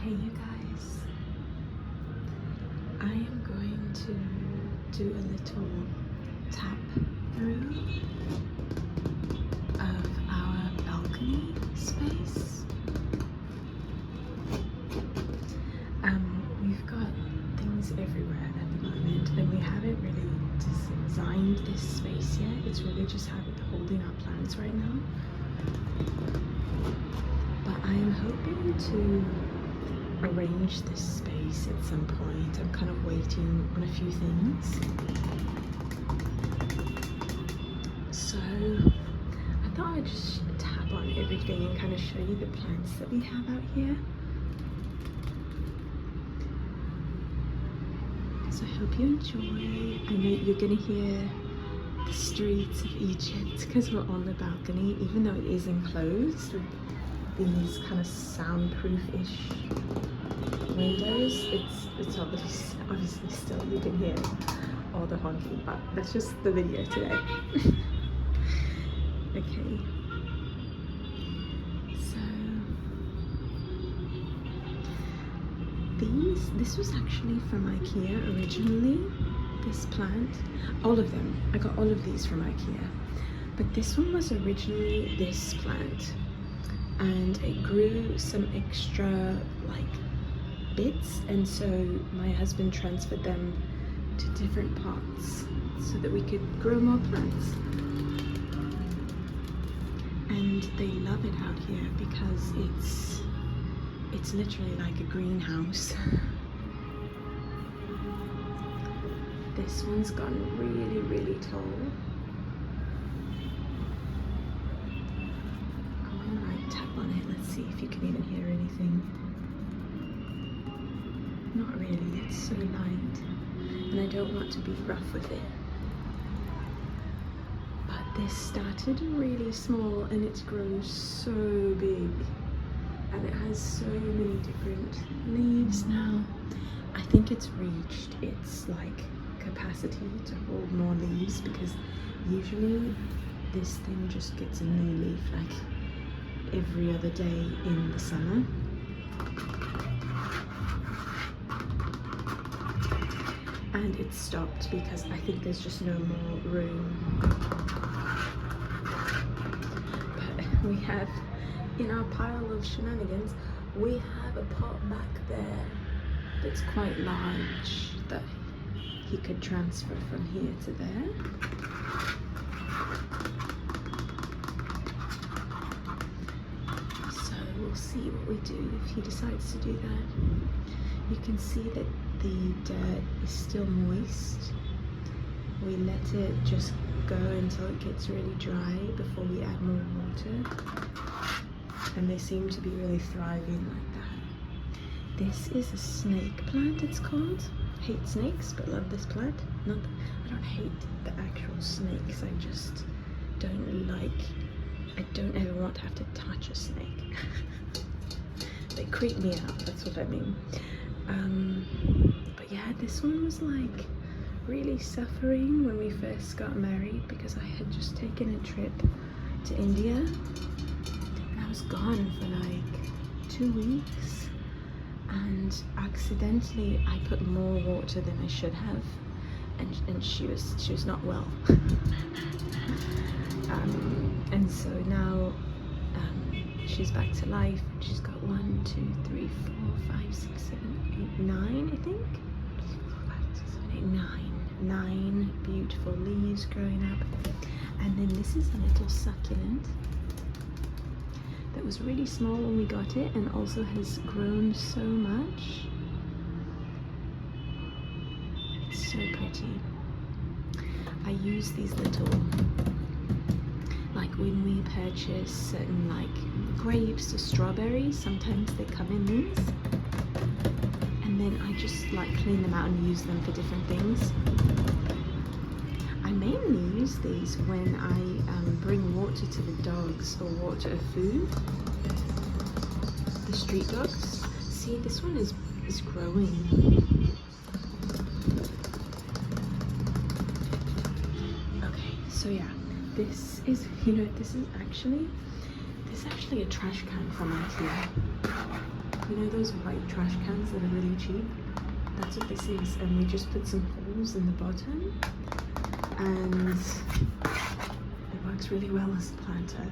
Hey you guys, I am going to do a little tap through of our balcony space. We've got things everywhere at the moment and we haven't really designed this space yet. It's really just holding our plants right now. But I am hoping to arrange this space at some point. I'm kind of waiting on a few things. So I thought I'd just tap on everything and kind of show you the plants that we have out here. So I hope you enjoy. I know you're gonna hear the streets of Egypt because we're on the balcony, even though it is enclosed with these kind of soundproof-ish windows. It's obviously still, you can hear all the honking, but that's just the video today. Okay, so this was actually from IKEA originally. This plant, all of them, I got all of these from IKEA, but this one was originally this plant, and it grew some extra like bits, and so my husband transferred them to different pots so that we could grow more plants. And they love it out here because it's literally like a greenhouse. This one's gotten really tall. I'm gonna like tap on it. Let's see if you can even hear anything. Not really, it's so light. And I don't want to be rough with it. But this started really small and it's grown so big. And it has so many different leaves now. I think it's reached its like capacity to hold more leaves, because usually this thing just gets a new leaf like every other day in the summer. And it stopped because I think there's just no more room. But we have, in our pile of shenanigans, we have a pot back there that's quite large that he could transfer from here to there. So we'll see what we do if he decides to do that. You can see that the dirt is still moist. We let it just go until it gets really dry before we add more water. And they seem to be really thriving like that. This is a snake plant, it's called. Hate snakes, but love this plant. I don't hate the actual snakes, I just don't I don't ever want to have to touch a snake. They creep me out, that's what I mean. But yeah, this one was like really suffering when we first got married because I had just taken a trip to India and I was gone for like 2 weeks, and accidentally I put more water than I should have, and she was not well. And so now she's back to life. She's got 1, 2, 3, 4, 5, 6, 7, 8, 9, I think. 4, 5, 6, 7, 8, 9 beautiful leaves growing up. And then this is a little succulent that was really small when we got it and also has grown so much. It's so pretty. I use these little, like when we purchase certain like grapes or strawberries, sometimes they come in these, and then I just like clean them out and use them for different things. I mainly use these when I bring water to the dogs or water or food, the street dogs. See, this one is growing. Okay, so yeah, this is, this is actually a trash can from IKEA. You know those white trash cans that are really cheap? That's what this is, and we just put some holes in the bottom, and it works really well as a planter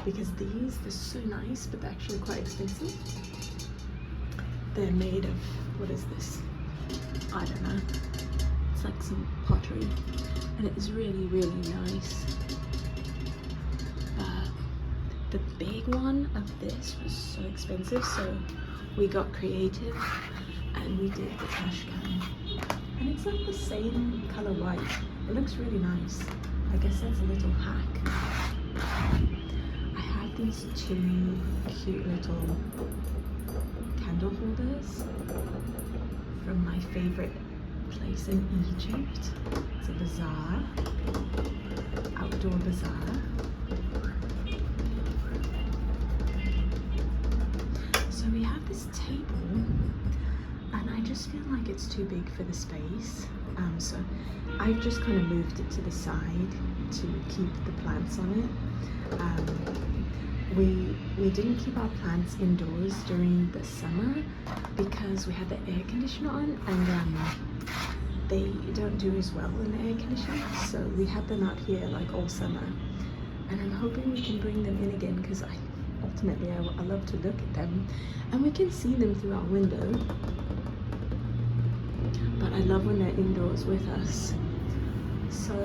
because they're so nice, but they're actually quite expensive. They're made of, what is this? I don't know. It's like some pottery, and it is really, really nice. The big one of this was so expensive, so we got creative and we did the trash can. And it's like the same color white. It looks really nice. I guess that's a little hack. I have these two cute little candle holders from my favorite place in Egypt. It's a bazaar, outdoor bazaar. So we have this table, and I just feel like it's too big for the space. So I've just kind of moved it to the side to keep the plants on it. We didn't keep our plants indoors during the summer because we had the air conditioner on, and they don't do as well in the air conditioner. So we had them out here like all summer, and I'm hoping we can bring them in again because ultimately I love to look at them, and we can see them through our window. But I love when they're indoors with us. So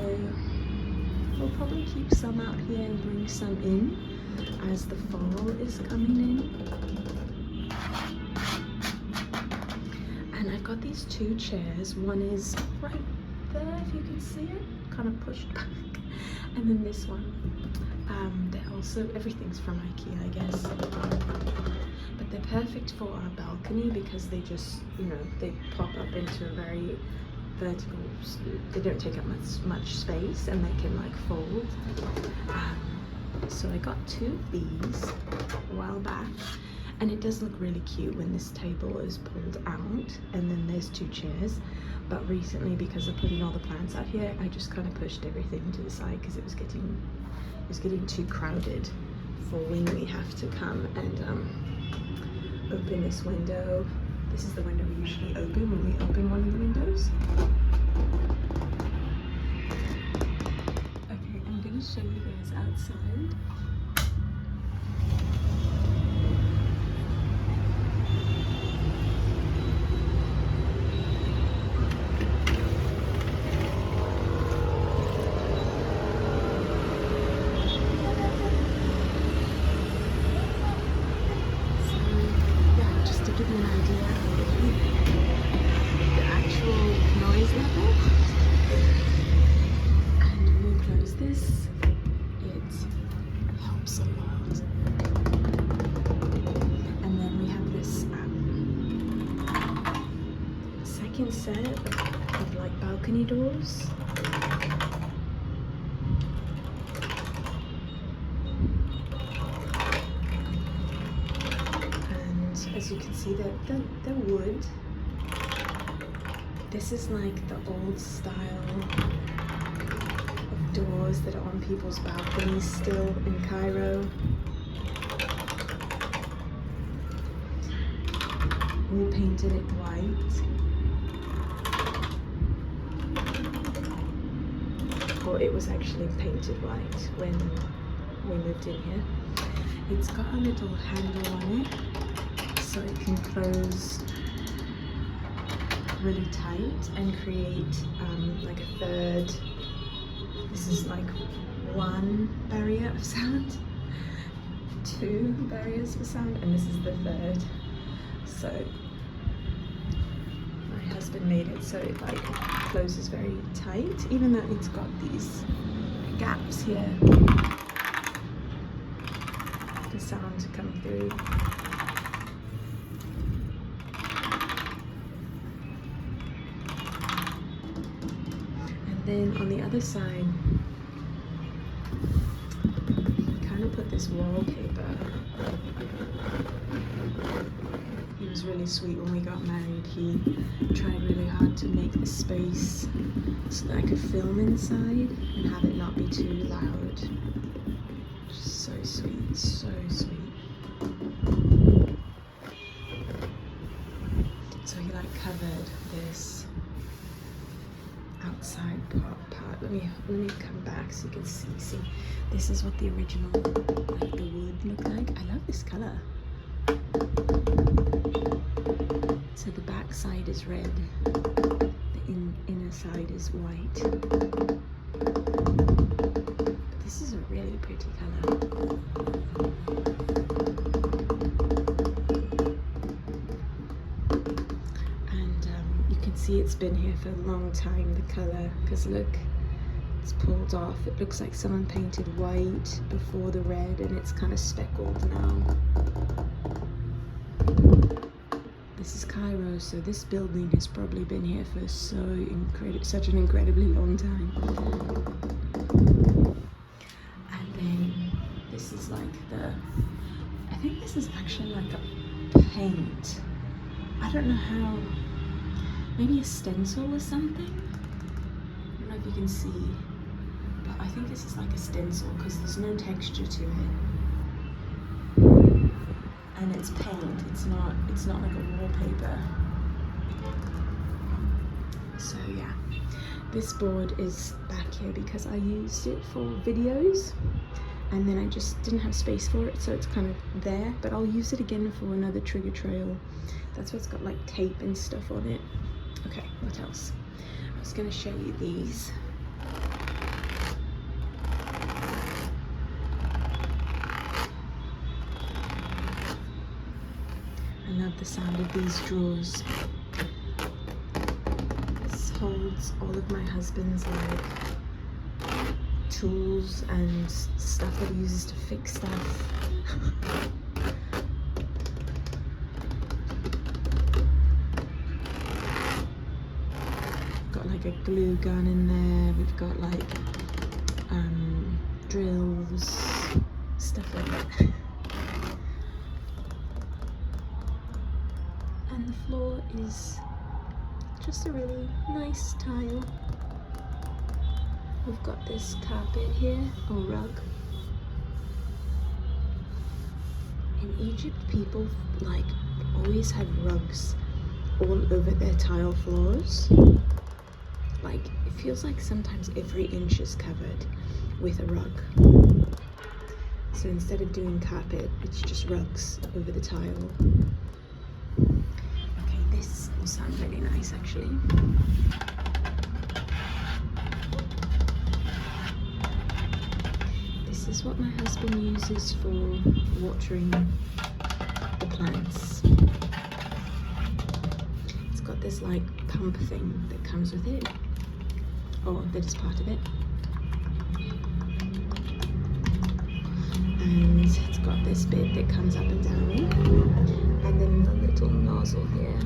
we'll probably keep some out here and bring some in as the fall is coming in. And I've got these two chairs. One is right there, if you can see it, kind of pushed back. And then this one. They're also, everything's from IKEA, I guess. But they're perfect for our balcony because they just, you know, they pop up into a very vertical, they don't take up much space, and they can like fold. So I got two of these a while back, and it does look really cute when this table is pulled out, and then there's two chairs. But recently, because of putting all the plants out here, I just kind of pushed everything to the side because it was getting too crowded for when we have to come and open this window. This is the window we usually open when we open one of the windows. Okay, I'm going to show you guys outside. Give you an idea of the actual noise level. And when we close this, it helps a lot. And then we have this second set of like balcony doors. As you can see, they're wood. This is like the old style of doors that are on people's balconies still in Cairo. We painted it white. Or it was actually painted white when we moved in here. It's got a little handle on it, so it can close really tight and create like a third. This is like one barrier of sound, two barriers for sound, and this is the third. So my husband made it so it like closes very tight, even though it's got these gaps here for sound to come through. Then on the other side, he kind of put this wallpaper. He was really sweet when we got married. He tried really hard to make the space so that I could film inside and have it not be too loud. Just so sweet, so sweet. like covered this outside part. Let me come back so you can see. See, this is what the original, like the wood looked like. I love this color. So the back side is red, the inner side is white. But this is a really pretty color. And you can see it's been here for a long time, the color, because look, it's pulled off. It looks like someone painted white before the red and it's kind of speckled now. This is Cairo, so this building has probably been here for such an incredibly long time. And then this is like I think this is actually like a paint. I don't know how, maybe a stencil or something? I don't know if you can see, but I think this is like a stencil because there's no texture to it. And it's paint, it's not like a wallpaper. So yeah, this board is back here because I used it for videos and then I just didn't have space for it, so it's kind of there, but I'll use it again for another trigger trail. That's why it's got like tape and stuff on it. Okay, what else? I was gonna show you these. I love the sound of these drawers. This holds all of my husband's like tools and stuff that he uses to fix stuff. Got like a glue gun in there. We've got like drills, stuff like that. And the floor is just a really nice tile. We've got this carpet here, or rug. In Egypt, people like always have rugs all over their tile floors. Like, it feels like sometimes every inch is covered with a rug. So instead of doing carpet, it's just rugs over the tile. This will sound really nice actually. This is what my husband uses for watering the plants. It's got this like pump thing that comes with it, or that is part of it. And it's got this bit that comes up and down, and then the little nozzle here.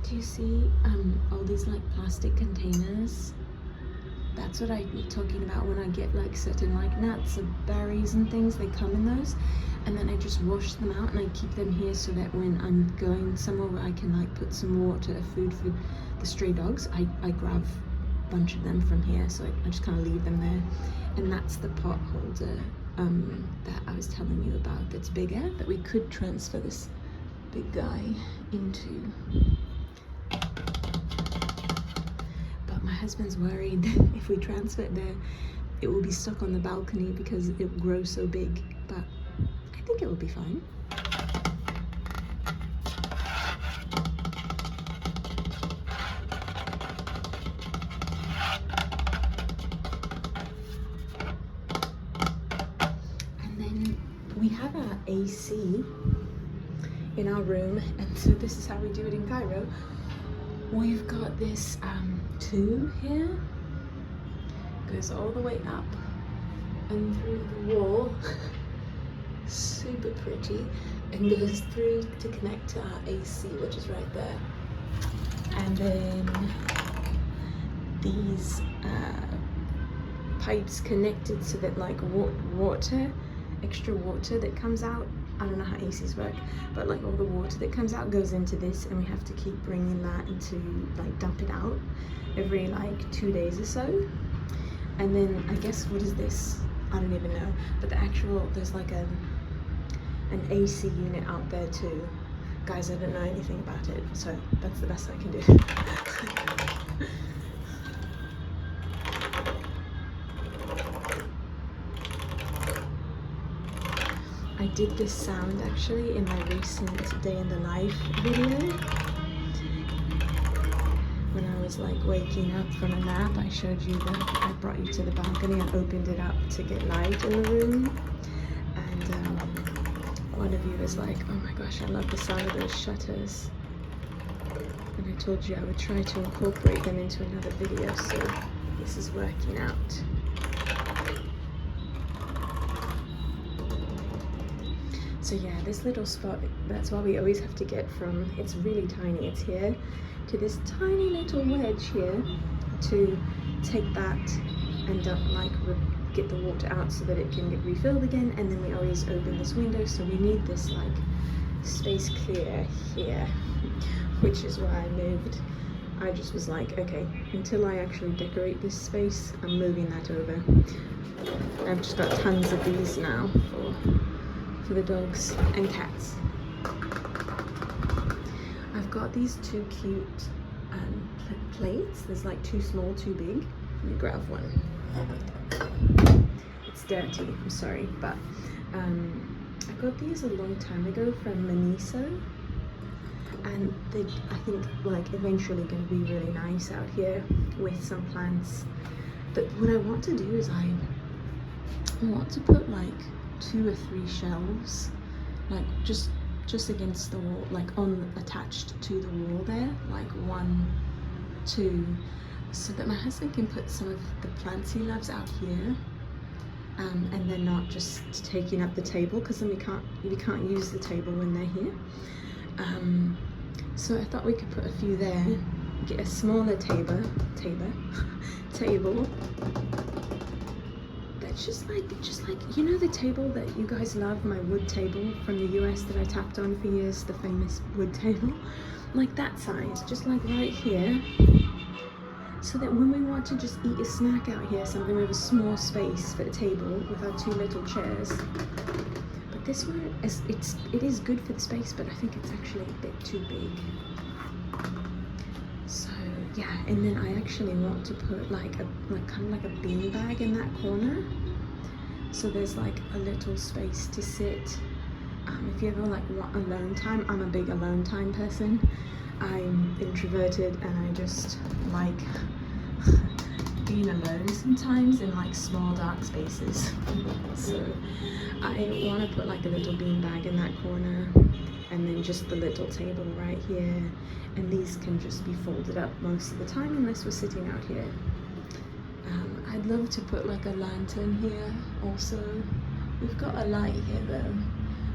Do you see all these like plastic containers? That's what I'm talking about when I get like certain like nuts or berries and things, they come in those, and then I just wash them out and I keep them here so that when I'm going somewhere where I can like put some water, food for the stray dogs, I grab a bunch of them from here, so I just kind of leave them there. And that's the pot holder that I was telling you about, that's bigger, that we could transfer this big guy into. But my husband's worried that if we transfer it there, it will be stuck on the balcony because it will grow so big, but I think it will be fine. And then we have our AC in our room, and so this is how we do it in Cairo. We've got this tube here, goes all the way up and through the wall, super pretty, and goes through to connect to our AC, which is right there. And then these pipes connected so that like water, extra water that comes out, I don't know how ACs work, but like all the water that comes out goes into this, and we have to keep bringing that into, like, dump it out every like 2 days or so. And then I guess, what is this? I don't even know. But the actual, there's like an AC unit out there too. Guys, I don't know anything about it, so that's the best I can do. I did this sound actually in my recent day in the life video. When I was like waking up from a nap, I showed you that I brought you to the balcony and opened it up to get light in the room. And one of you was like, oh my gosh, I love the sound of those shutters. And I told you I would try to incorporate them into another video, so this is working out. So yeah, this little spot, that's why we always have to get from, it's really tiny, it's here, to this tiny little wedge here to take that and get the water out so that it can get refilled again. And then we always open this window, so we need this like space clear here, which is why I moved. I just was like, okay, until I actually decorate this space, I'm moving that over. I've just got tons of these now for the dogs and cats. I've got these two cute plates. There's like two small, two big. Let me grab one. It's dirty, I'm sorry, but I got these a long time ago from Miniso, and they, I think, like eventually going to be really nice out here with some plants. But what I want to do is I want to put like 2 or 3 shelves, like just against the wall, like attached to the wall there, like 1, 2, so that my husband can put some of the plants he loves out here, and they're not just taking up the table, because then we can't use the table when they're here. So I thought we could put a few there, get a smaller table that's just like, you know, the table that you guys love, my wood table from the US that I tapped on for years, the famous wood table, like that size, just like right here, so that when we want to just eat a snack out here, something with a small space for the table with our 2 little chairs. But this one it is good for the space, but I think it's actually a bit too big. So yeah, and then I actually want to put like kind of like a bean bag in that corner, so there's like a little space to sit. If you ever like want alone time, I'm a big alone time person. I'm introverted and I just like being alone sometimes in like small dark spaces. So I want to put like a little bean bag in that corner, and then just the little table right here, and these can just be folded up most of the time unless we're sitting out here. I'd love to put like a lantern here also. We've got a light here though,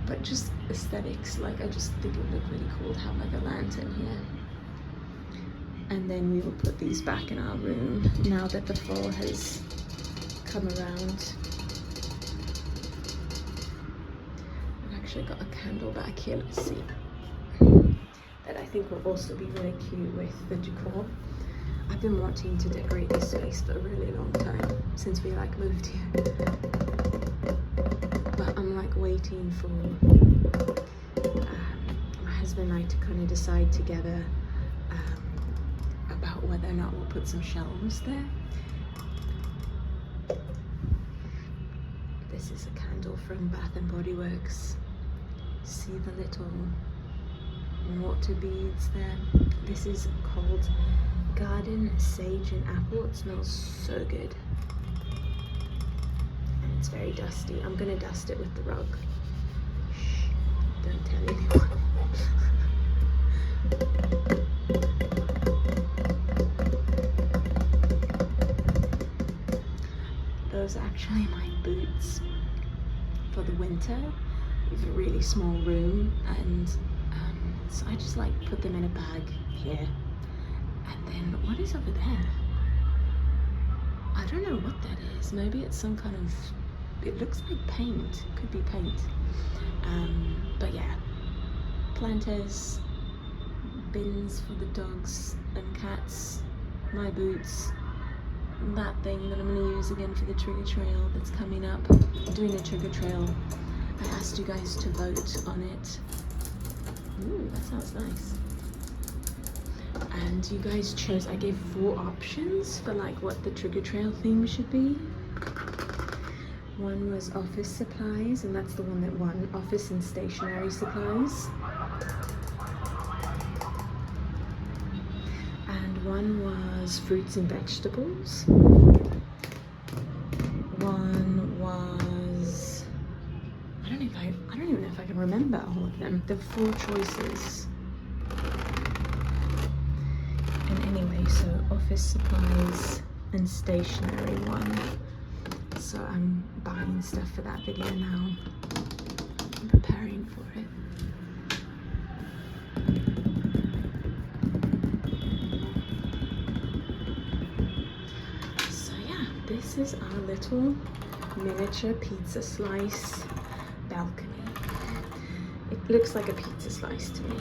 but just aesthetics, like I just think it would look really cool to have like a lantern here. And then we will put these back in our room now that the fall has come around. I've actually got a candle back here, let's see, that I think will also be really cute with the decor. I've been wanting to decorate this space for a really long time, since we like moved here. But I'm like waiting for my husband and I to kind of decide together about whether or not we'll put some shelves there. This is a candle from Bath and Body Works. See the little water beads there? This is called Garden Sage and Apple. It smells so good. And it's very dusty. I'm gonna dust it with the rug. Shh, don't tell anyone. Those are actually my boots for the winter. We have a really small room, and so I just like put them in a bag here. And then what is over there? I don't know what that is. Maybe it's some kind of, it looks like paint. Could be paint. But yeah, planters, bins for the dogs and cats, my boots, that thing that I'm going to use again for the trigger trail that's coming up. I'm doing a trigger trail. I asked you guys to vote on it. Ooh, that sounds nice. And you guys chose, I gave 4 options for like what the trigger trail theme should be. One was office supplies, and that's the one that won, office and stationery supplies. And one was fruits and vegetables. One was, I don't even know if I can remember all of them. There were 4 choices. And anyway, so office supplies and stationery one. So I'm buying stuff for that video now. I'm preparing for it. So yeah, this is our little miniature pizza slice balcony. It looks like a pizza slice to me.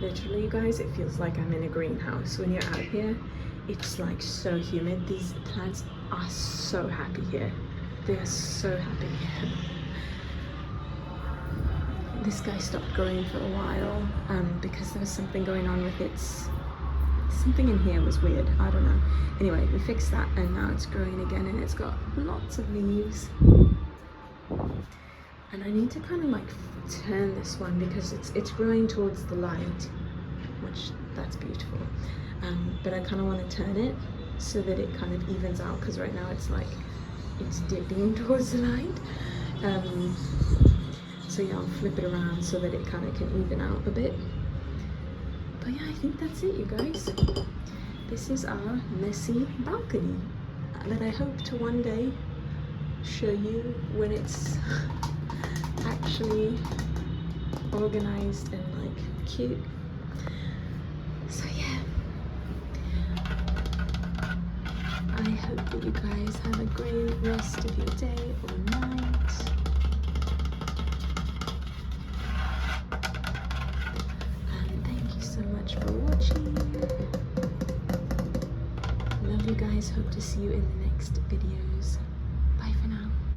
Literally, you guys, it feels like I'm in a greenhouse. When you're out here, it's like so humid. These plants are so happy here. They are so happy here. This guy stopped growing for a while because there was something going on with its... Something in here was weird. I don't know. Anyway, we fixed that and now it's growing again and it's got lots of leaves. And I need to kind of like turn this one because it's growing towards the light, which that's beautiful. But I kind of want to turn it so that it kind of evens out because right now it's like it's dipping towards the light. So yeah, I'll flip it around so that it kind of can even out a bit. But yeah, I think that's it, you guys. This is our messy balcony that I hope to one day show you when it's actually organized and like cute. So yeah, I hope that you guys have a great rest of your day or night. And thank you so much for watching. Love you guys, hope to see you in the next videos.